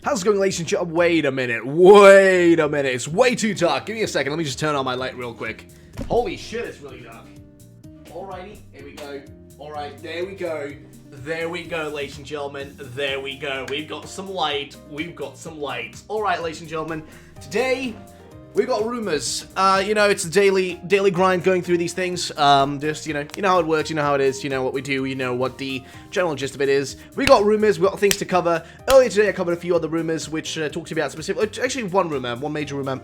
How's it going, ladies and gentlemen? Wait a minute, it's way too dark. Give me a second, let me just turn on my light real quick. Holy shit, it's really dark. Alrighty, here we go. Alright, there we go. There we go, ladies and gentlemen. There we go. We've got some light. Alright, ladies and gentlemen. Today, we've got rumors. It's a daily grind going through these things. Just, you know how it works, you know how it is, you know what we do, you know what the general gist of it is. We got rumors, we got things to cover. Earlier today, I covered a few other rumors, which talked about specific, actually one major rumor,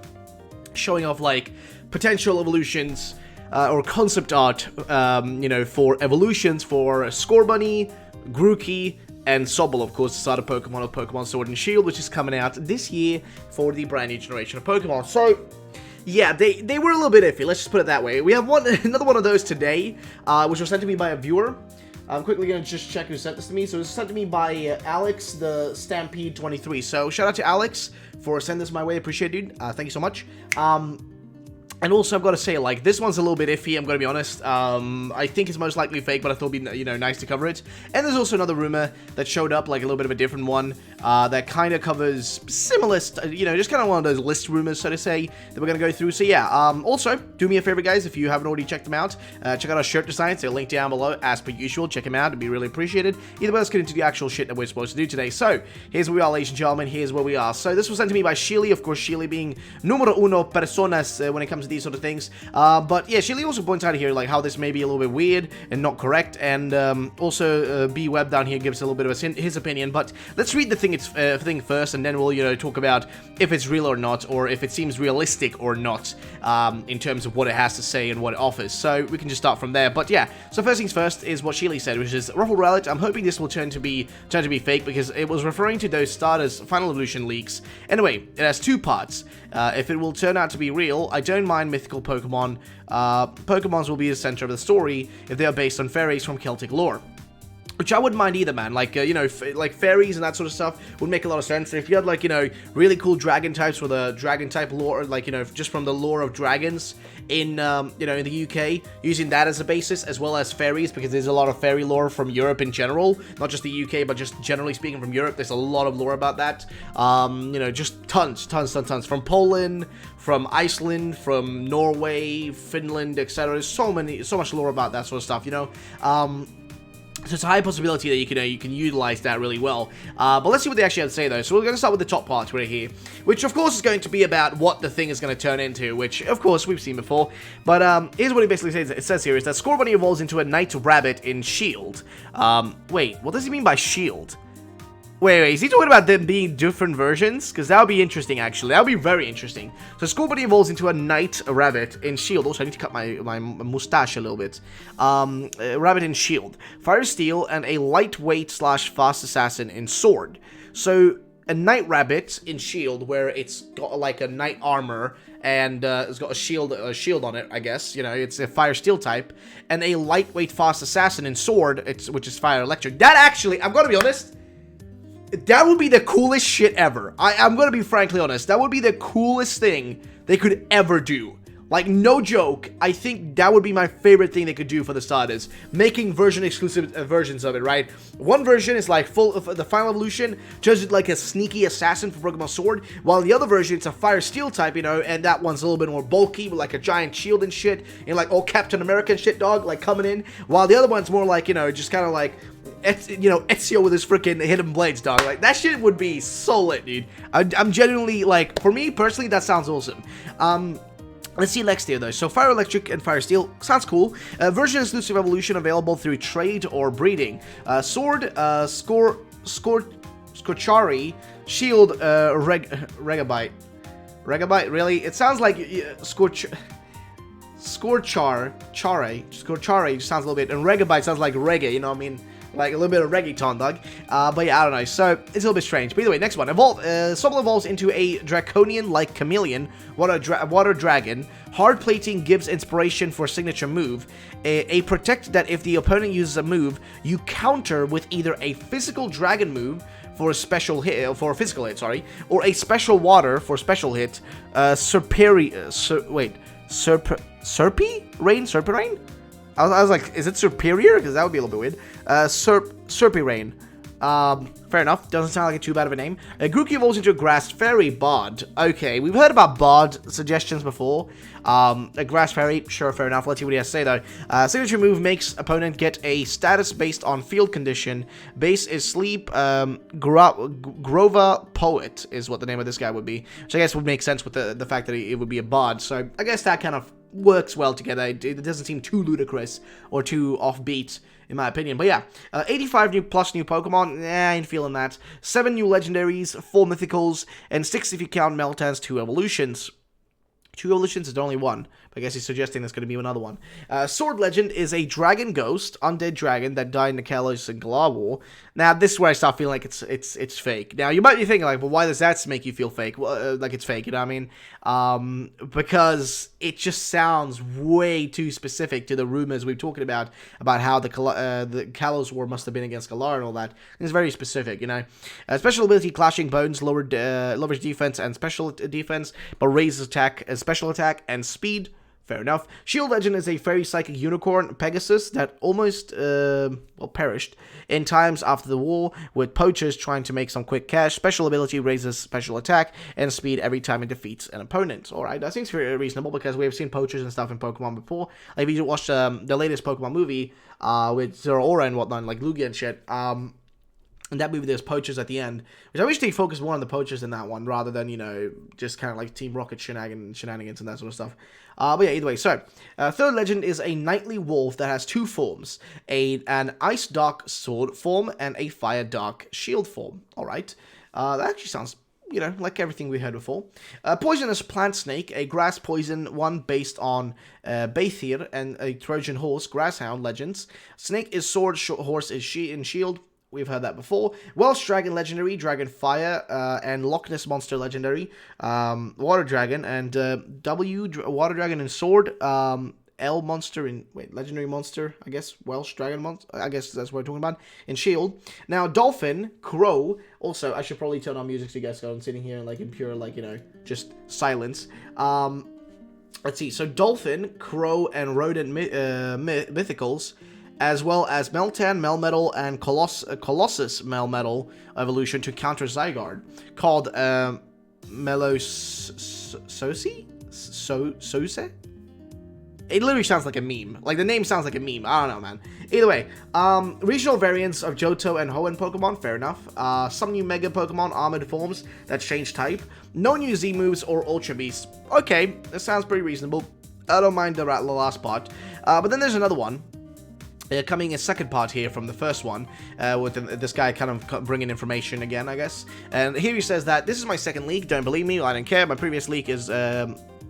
showing off, like, potential evolutions, or concept art, for evolutions for Scorbunny, Grookey, and Sobble, of course, the starter Pokemon of Pokemon Sword and Shield, which is coming out this year for the brand new generation of Pokemon. So, yeah, they were a little bit iffy, let's just put it that way. We have another one of those today, which was sent to me by a viewer. I'm quickly going to just check who sent this to me. So, it was sent to me by Alex, the Stampede23. So, shout out to Alex for sending this my way. Appreciate it, dude. Thank you so much. And also, I've got to say, like, this one's a little bit iffy, I'm going to be honest. I think it's most likely fake, but I thought it'd be, nice to cover it. And there's also another rumor that showed up, like, a little bit of a different one, that kind of covers similar, just kind of one of those list rumors, so to say, that we're going to go through. So, yeah, also, do me a favor, guys, if you haven't already checked them out, check out our shirt designs. They're linked down below, as per usual. Check them out, it'd be really appreciated. Either way, let's get into the actual shit that we're supposed to do today. So, here's where we are, ladies and gentlemen, here's where we are. So, this was sent to me by Shili, of course, Shili being numero uno personas when it comes to these sort of things. But yeah, Shili also points out here, like, how this may be a little bit weird and not correct, and also B-Web down here gives a little bit of his opinion. But let's read the thing first, and then we'll, talk about if it's real or not, or if it seems realistic or not, in terms of what it has to say and what it offers. So we can just start from there. But yeah, so first things first is what Shili said, which is, RuffledRowlit, I'm hoping this will turn to be fake, because it was referring to those starters Final Evolution leaks. Anyway, it has two parts. If it will turn out to be real, I don't mind mythical Pokemon. Pokemons will be the center of the story if they are based on fairies from Celtic lore. Which I wouldn't mind either, man. Like, like fairies and that sort of stuff would make a lot of sense. If you had, like, really cool dragon types with a dragon type lore, like, just from the lore of dragons in, in the UK, using that as a basis, as well as fairies, because there's a lot of fairy lore from Europe in general, not just the UK, but just generally speaking from Europe, there's a lot of lore about that. Just tons, from Poland, from Iceland, from Norway, Finland, etc. There's so much lore about that sort of stuff, So it's a high possibility that you can utilize that really well. But let's see what they actually have to say, though. So we're going to start with the top part right here, which of course is going to be about what the thing is going to turn into, which of course we've seen before. But here's what it basically says. It says here is that Scorbunny evolves into a night rabbit in Shield. Wait, what does he mean by Shield? Wait, is he talking about them being different versions? Because that would be interesting, actually. That would be very interesting. So, Scorbunny evolves into a night rabbit in Shield. Also, I need to cut my mustache a little bit. Rabbit in Shield. Fire Steel, and a lightweight / fast assassin in Sword. So, a night rabbit in Shield, where it's got, like, a night armor, and it's got a shield on it, I guess. It's a Fire Steel type. And a lightweight fast assassin in Sword, which is Fire Electric. That actually, I'm gonna be honest, that would be the coolest shit ever. I'm gonna be frankly honest. That would be the coolest thing they could ever do. Like, no joke, I think that would be my favorite thing they could do for the starters. Making version-exclusive versions of it, right? One version is, like, full of the Final Evolution, just like a sneaky assassin for Pokemon Sword, while the other version, it's a Fire Steel type, and that one's a little bit more bulky, with, like, a giant shield and shit, and, like, all Captain American shit, dog, like, coming in, while the other one's more like, just kind of like, Ezio with his freaking hidden blades, dog. Like, that shit would be so lit, dude. I'm genuinely, like, for me, personally, that sounds awesome. Let's see next here, though. So, Fire Electric and Fire Steel sounds cool. Version-exclusive evolution available through trade or breeding. Sword, Scorchari, Shield, Regabite. Regabite, really? It sounds like Scorchari sounds a little bit, and Regabite sounds like reggae, you know what I mean? Like a little bit of reggaeton, dog. But yeah, I don't know. So, it's a little bit strange. But either way, next one. Sobble evolves into a Draconian-like chameleon, water dragon. Hard plating gives inspiration for a signature move. A protect that if the opponent uses a move, you counter with either a physical dragon move for a special hit, for a physical hit, sorry, or a special water for a special hit. Serpy Rain? I was like, is it superior? Because that would be a little bit weird. Serpy Rain. Fair enough. Doesn't sound like too bad of a name. Grookey evolves into a Grass Fairy Bard. Okay, we've heard about Bard suggestions before. A Grass Fairy, sure, fair enough. Let's see what he has to say, though. Signature move makes opponent get a status based on field condition. Base is Sleep. Grover Poet is what the name of this guy would be. Which I guess would make sense with the fact that it would be a Bard. So I guess that kind of works well together. It doesn't seem too ludicrous or too offbeat, in my opinion. But yeah, 85 new Pokemon, I ain't feeling that. 7 new legendaries, 4 mythicals, and 6 if you count Meltan's 2 evolutions. 2 evolutions is only 1. I guess he's suggesting there's going to be another one. Sword Legend is a dragon ghost, undead dragon that died in the Kalos and Galar War. Now, this is where I start feeling like it's fake. Now, you might be thinking, like, well, why does that make you feel fake? Well, like it's fake, you know what I mean? Because it just sounds way too specific to the rumors we've talked about how the Kalos War must have been against Galar and all that. It's very specific, you know? Special ability, Clashing Bones, lowers defense and special defense, but raises attack, special attack, and speed. Fair enough. Shield Legend is a fairy psychic unicorn, Pegasus, that almost, perished in times after the war, with poachers trying to make some quick cash. Special ability raises special attack and speed every time it defeats an opponent. Alright, that seems very reasonable, because we have seen poachers and stuff in Pokemon before. Like, if you watched the latest Pokemon movie, with Zeraora and whatnot, like Lugia and shit, in that movie, there's poachers at the end, which I wish they focused more on the poachers in that one, rather than, you know, just kind of like Team Rocket shenanigans and that sort of stuff. But yeah, either way, so, third legend is a Nightly Wolf that has 2 forms, an Ice Dark Sword form and a Fire Dark Shield form. Alright, that actually sounds, you know, like everything we heard before. Poisonous Plant Snake, a grass poison one based on Bathir and a Trojan Horse, Grasshound legends. Snake is sword, horse is shield. We've heard that before. Welsh Dragon Legendary, Dragon Fire, and Loch Ness Monster Legendary, Water Dragon, and Water Dragon and Sword, L Monster in, Legendary Monster, I guess, Welsh Dragon Monster, I guess that's what we're talking about, in Shield. Now, Dolphin, Crow, also, I should probably turn on music so you guys go. I'm sitting here, like, in pure, like, you know, just silence. Let's see, so Dolphin, Crow, and Rodent Mythicals, as well as Meltan, Melmetal, and Colossus Melmetal evolution to counter Zygarde, called Mailloux Sose? It literally sounds like a meme. Like, the name sounds like a meme. I don't know, man. Either way, regional variants of Johto and Hoenn Pokemon, fair enough. Some new Mega Pokemon Armored forms that change type. No new Z moves or Ultra Beasts. Okay, that sounds pretty reasonable. I don't mind the last part. But then there's another one. Coming a second part here from the first one, with this guy kind of bringing information again, I guess. And here he says that, this is my second leak, don't believe me, I don't care, my previous leak is,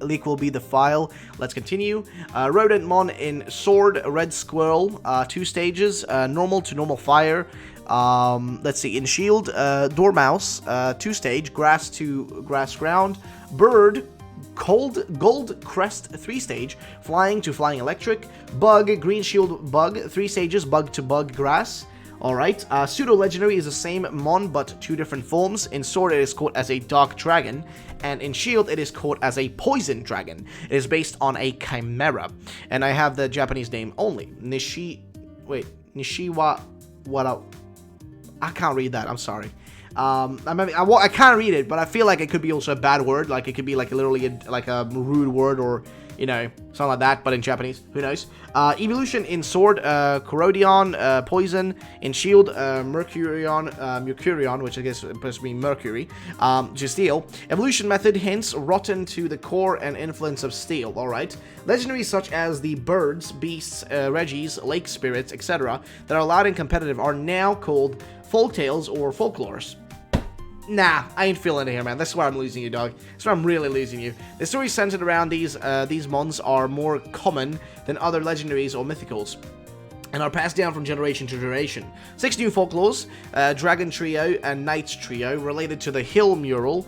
leak will be the file. Let's continue. Rodentmon in Sword, Red Squirrel, 2 stages, normal to normal fire. Let's see, in Shield, Dormouse, 2 stage, grass to grass ground, Bird, Gold Crest, 3 stage, Flying to Flying Electric, Bug, Green Shield Bug, 3 stages, Bug to Bug Grass. Alright, Pseudo Legendary is the same Mon, but 2 different forms. In Sword, it is caught as a Dark Dragon, and in Shield, it is caught as a Poison Dragon. It is based on a Chimera, and I have the Japanese name only. Nishiwa, I can't read that, I'm sorry. I can't read it, but I feel like it could be also a bad word, like it could be like literally a rude word, or, you know, something like that, but in Japanese, who knows. Evolution in Sword, Corodion, Poison, in Shield, Mercurion, which I guess is supposed to be Mercury, just Steel. Evolution method hints rotten to the core and influence of Steel, alright. Legendaries such as the Birds, Beasts, Reggies, Lake Spirits, etc. that are allowed in competitive are now called Folktales or Folklores. Nah, I ain't feeling it here, man. That's where I'm losing you, dog. That's where I'm really losing you. The story centered around these mons are more common than other legendaries or mythicals, and are passed down from generation to generation. 6 new folklores, Dragon Trio and Knights Trio, related to the Hill Mural.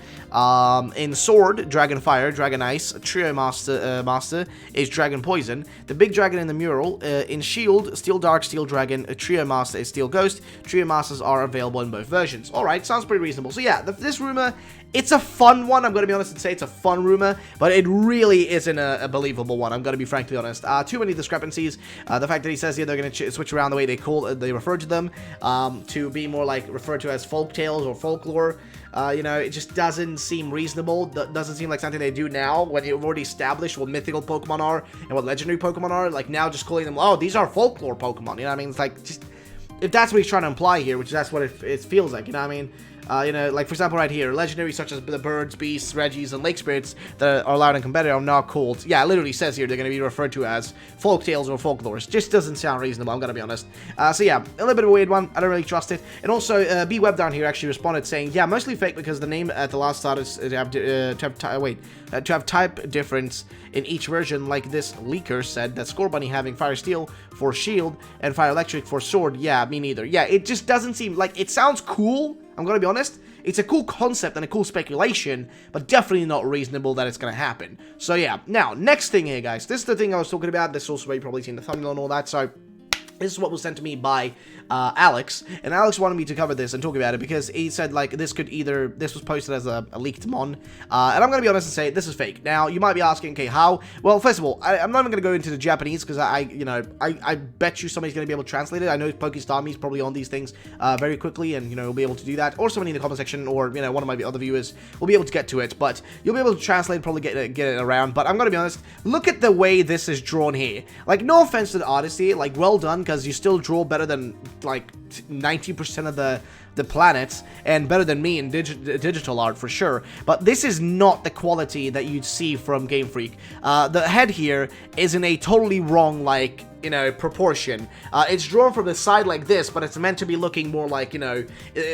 In Sword, Dragon Fire, Dragon Ice, Trio Master is Dragon Poison. The big dragon in the mural. In Shield, Steel Dark, Steel Dragon, Trio Master is Steel Ghost. Trio Masters are available in both versions. Alright, sounds pretty reasonable. So yeah, this rumor It's a fun one, I'm going to be honest and say it's a fun rumor, but it really isn't a believable one, I'm going to be frankly honest. Too many discrepancies. The fact that he says here they're going to switch around the way they refer to them, to be more like referred to as folk tales or folklore. You know, it just doesn't seem reasonable. Doesn't seem like something they do now when you've already established what mythical Pokemon are and what legendary Pokemon are. Like now just calling them, oh, these are folklore Pokemon, you know what I mean? It's like, just, if that's what he's trying to imply here, which that's what it feels like, you know what I mean? You know, like for example right here, legendaries such as the birds, beasts, regis, and lake spirits that are allowed in competitive are now called, yeah, it literally says here they're going to be referred to as folktales or folklores. Just doesn't sound reasonable, I'm going to be honest. So yeah, a little bit of a weird one, I don't really trust it. And also, B-Web down here actually responded saying, yeah, mostly fake because the name at the last start is to have type difference in each version, like this leaker said that Scorbunny having Fire Steel for shield and Fire Electric for sword. Yeah, me neither. Yeah, it just doesn't seem like, it sounds cool, I'm gonna be honest. It's a cool concept and a cool speculation, but definitely not reasonable that it's gonna happen. So yeah, now, next thing here, guys. This is the thing I was talking about. This is also where you've probably seen the thumbnail and all that, so this is what was sent to me by Alex, and Alex wanted me to cover this and talk about it because he said, like, this was posted as a leaked mon, and I'm gonna be honest and say, this is fake. Now, you might be asking, okay, how? Well, first of all, I'm not even gonna go into the Japanese because I bet you somebody's gonna be able to translate it. I know Pokestami is probably on these things very quickly, and, you know, will be able to do that, or somebody in the comment section, or, you know, one of my other viewers will be able to get to it, but you'll be able to translate, probably get it around, but I'm gonna be honest, look at the way this is drawn here. Like, no offense to the artist here, like, well done, because you still draw better than, like, 90% of the planets, and better than me in digital art for sure, but this is not the quality that you'd see from Game Freak. The head here is in a totally wrong, like, you know, proportion. It's drawn from the side like this, but it's meant to be looking more like, you know,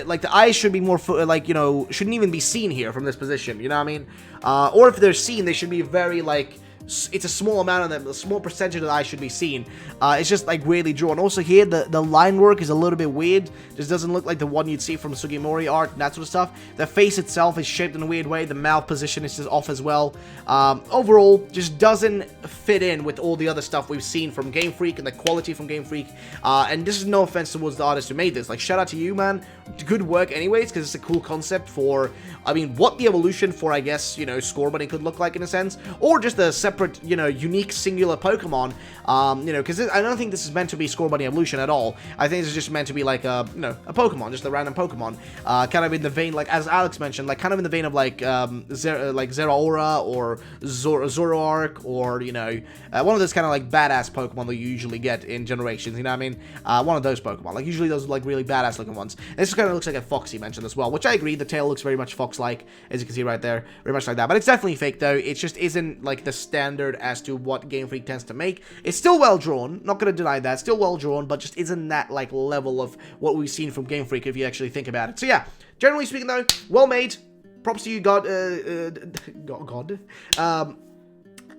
like the eyes should be more, like, you know, shouldn't even be seen here from this position, you know what I mean? Or if they're seen, they should be very, like, it's a small amount of them, a small percentage of the eye should be seen. It's just like weirdly drawn. Also here, the line work is a little bit weird. Just doesn't look like the one you'd see from Sugimori art and that sort of stuff. The face itself is shaped in a weird way. The mouth position is just off as well. Overall, just doesn't fit in with all the other stuff we've seen from Game Freak and the quality from Game Freak. And this is no offense towards the artist who made this. Like, shout out to you, man. Good work anyways, because it's a cool concept for, I mean, what the evolution for, I guess, you know, Scorbunny could look like in a sense. Or just a separate, you know, unique singular Pokemon, you know, because I don't think this is meant to be Scorbunny evolution at all. I think this is just meant to be like a, you know, a Pokemon, just a random Pokemon, kind of in the vein, like, as Alex mentioned, like, kind of in the vein of, like, Zeraora or Zoroark, or, you know, one of those kind of, like, badass Pokemon that you usually get in Generations, you know what I mean? One of those Pokemon, like, usually those, like, really badass looking ones. And this kind of looks like a Foxy mentioned as well, which I agree, the tail looks very much Fox-like, as you can see right there, very much like that, but it's definitely fake, though. It just isn't, like, the standard as to what Game Freak tends to make. It's still well drawn, not gonna deny that, still well drawn, but just isn't that, like, level of what we've seen from Game Freak if you actually think about it. So yeah, generally speaking though, well made, props to you, God.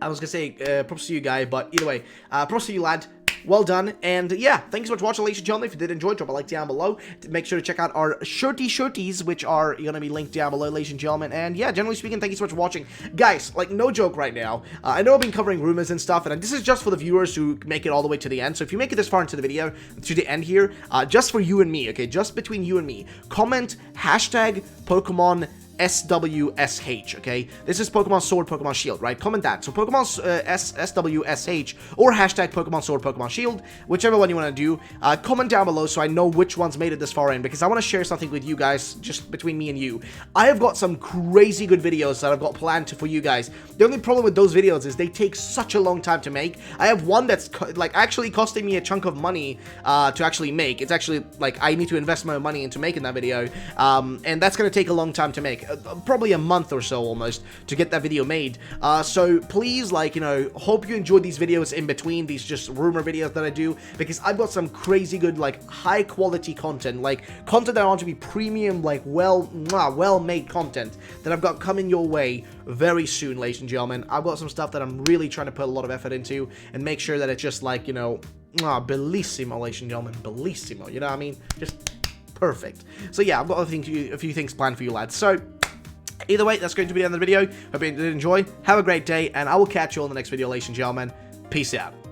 I was gonna say, props to you, guy, but either way, props to you, lad. Well done, and yeah, thank you so much for watching, ladies and gentlemen. If you did enjoy, drop a like down below. Make sure to check out our shirties, which are going to be linked down below, ladies and gentlemen. And yeah, generally speaking, thank you so much for watching. Guys, like, no joke right now. I know I've been covering rumors and stuff, and this is just for the viewers who make it all the way to the end. So if you make it this far into the video, to the end here, just for you and me, okay, just between you and me, comment hashtag Pokemon SWSH, okay? This is Pokemon Sword, Pokemon Shield, right? Comment that. So Pokemon SWSH or hashtag Pokemon Sword, Pokemon Shield, whichever one you want to do. Comment down below so I know which ones made it this far in, because I want to share something with you guys, just between me and you. I have got some crazy good videos that I've got planned for you guys. The only problem with those videos is they take such a long time to make. I have one that's like actually costing me a chunk of money to actually make. It's actually like I need to invest my money into making that video, and that's going to take a long time to make. Probably a month or so almost to get that video made. So please, like, you know, hope you enjoyed these videos in between these just rumor videos that I do, because I've got some crazy good, like, high quality content, like content that I want to be premium, like, well made content that I've got coming your way very soon, ladies and gentlemen. I've got some stuff that I'm really trying to put a lot of effort into and make sure that it's just like, you know, bellissimo, ladies and gentlemen, bellissimo, you know what I mean? Just perfect. So yeah, I've got a few things planned for you lads. So either way, that's going to be the end of the video. Hope you did enjoy. Have a great day, and I will catch you all in the next video, ladies and gentlemen. Peace out.